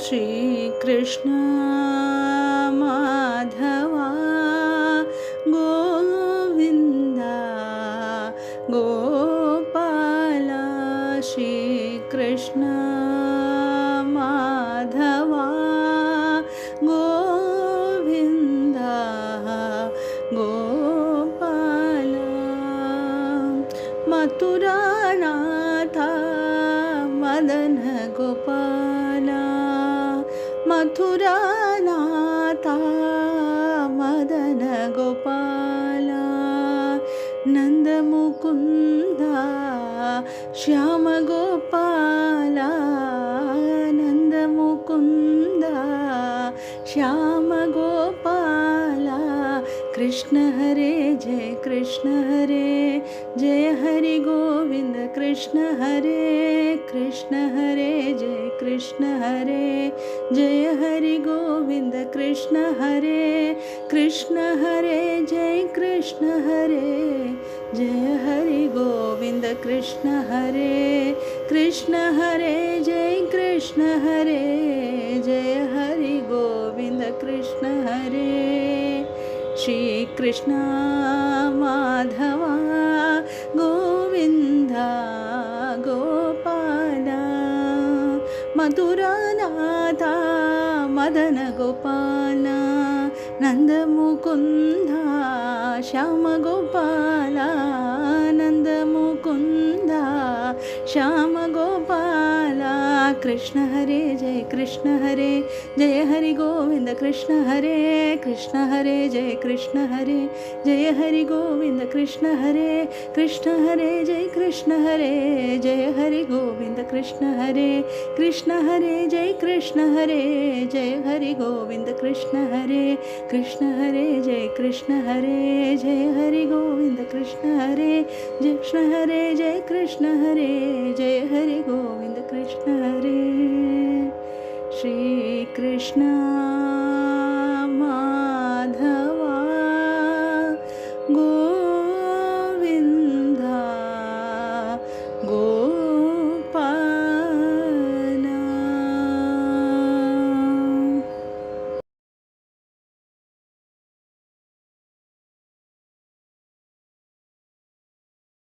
Shri Krishna Madhava Govinda Gopala Shri Krishna Madhava Govinda Gopala मथुरानाथा Madan Gopala मथुरानाथा Madan Gopala नन्दमुकुन्दा Shyam Gopala नन्दमुकुन्दा Shyam Gopala Krishna Hare Jai Krishna Hare Jai Hari Govind Krishna Hare Jai Krishna Hare Jai Hari Govind Krishna Hare Jai Krishna Hare Jai Hari Govind Krishna Hare Jai Krishna Hare Jai Hari Govind Krishna Hare Shri Krishna Madhava Govinda Gopala मथुरानाथा Madan Gopala नन्दमुकुन्दा Shyam Gopala नन्दमुकुन्दा Shyam Gopala Krishna Hare Jai Krishna Hare Jai Hari Govind Krishna Hare Jai Krishna Hare Jai Hari Govind Krishna Hare Jai Krishna Hare Jai Hari Govind Krishna Hare Jai Krishna Hare Jai Hari Govind Krishna Hare Jai Krishna Hare Jai Hari Govind Krishna Hare Jai Krishna Hare Jai Hari Govind Krishna Hare Shri Krishna